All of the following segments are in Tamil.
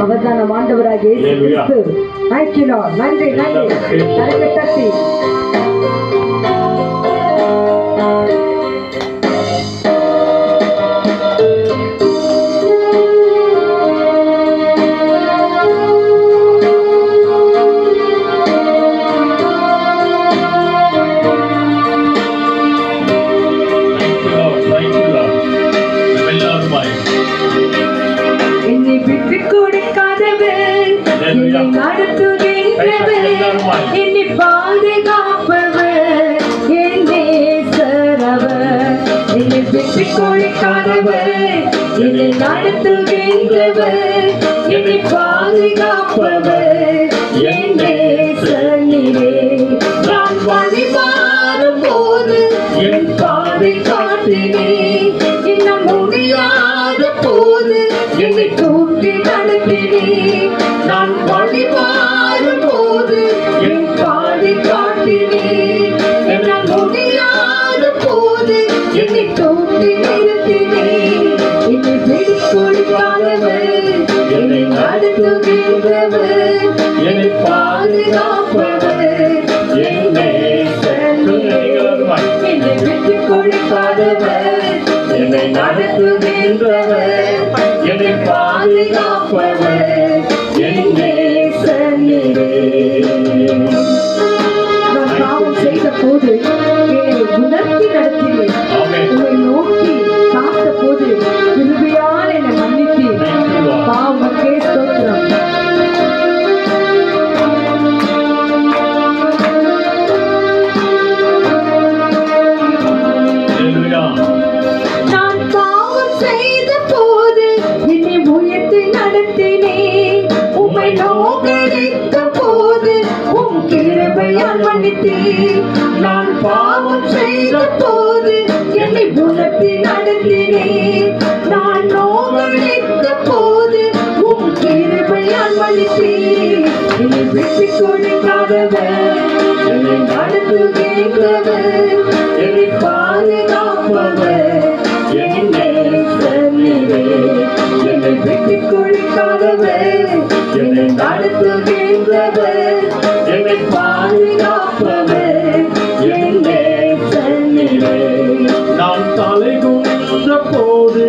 அவர்தான் நம் ஆண்டவராகிய இயேசு கிறிஸ்து. Thank you Lord. நன்றி கரங்களை தட்டி என்னை பாதுகாப்பவர் என் நேசரவர். என்னை விட்டு கொடுக்காதவர், என்னை நடத்துகின்றவர், என்னை பாதுகாப்பவர் என் நேசரே. நான் வழி மாறும் போது என் பாதை காட்டினே, என்ன முடியாத போது என்னை தூக்கி நடத்தினே. நான் வழி மாறும் போது என் பாதை காட்டினே, என்ன முடியாத போது என்னை தூக்கி நிறுத்தினே. என்னை விட்டு கொடுக்காதவர், என்னை நடத்துகின்றவர், என்னை பாதுகாப்பவர் என் நேசரே. என்னை விட்டு கொடுக்காதவர், என்னை நடத்துகின்றவர், என்னை பாதுகாப்பவர் என் நேசரே. நான் பாவம் செய்த போது என்னை உணர்த்தி நடத்தினேன். உன்னை நோக்கி காத்த போது கிருபையால் என்னை மன்னித்தீர். பாவமக்கே ஸ்தோத்திரம். நான் பாவம் செய்த போது என்னை உயர்த்தி நடத்தினேன். உம்மை நோக்கடித்த போது உம் கிருபையால் மன்னித்தீர். நான் பாவம் செய்த போது என்னை உணர்த்தி நடத்தினேன். நான் நோக்கடித்த போது உம் கிருபையால் மன்னித்தீர். என்னை விட்டு கொடுக்காதவர், என்னை நடத்துகின்றவர், என்னை பாதுகாப்பவர் என் நேசரே. என்னை விட்டு கொடுக்காதவர், என்னை நடத்துகின்றவர், என்னை பாதுகாப்பவர் என் நேசரே. நான் தலை குனிந்த போது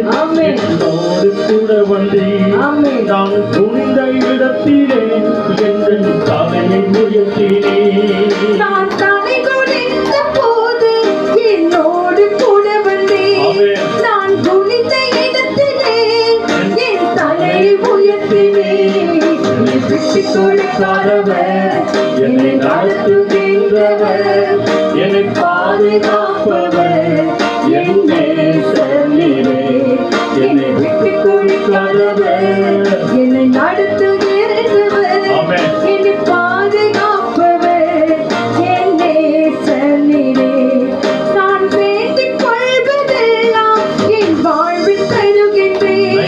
என்னோடு கூட வந்தீர். நான் குனிந்த இடத்திலே என் தலையை உயர்த்தினேன். நான் தலை குனிந்த போது என்னோடு கூட வந்தீர். நான் குனிந்த இடத்திலே என் தலையை உயர்த்தினேன். என்னை விட்டு கொடுக்காதவர், என்னை நடத்துகின்றவர், என்னை பாதுகாப்பவர் என் நேசரே. என்னை விட்டு கொடுக்காதவர், என்னை நடத்துகின்றவர், என்னை பாதுகாப்பவர் என் நேசரே. நான் வேண்டிக் கொள்வதெல்லாம் என் வாழ்வில் தருகின்றேன்.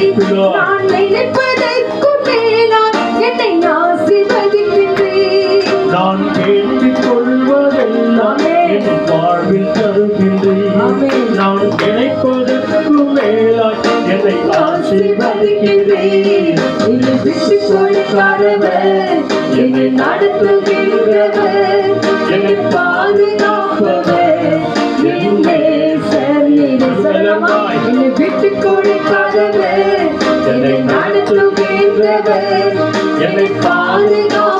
நான் நினைப்பதற்கும் மேலால் என்னை ஆசீர்வதிக்கின்றேன். நான் கேட்டுக் கொள்வதெல்லாம் என் வாழ்வில் தருகின்றேன். நான் நினைப்பதற்கு மேலாய் என்னை ஆசீர்வதிக்கின்றேன். என்னை விட்டு கொடுக்காதவர், என்னை நடத்துகின்றவர், என்னை பாதுகாப்பவர் என் நேசரே. என்னை விட்டு கொடுக்காதவர், என்னை நடத்துகின்றவர், என்னை பாதுகாப்பவர்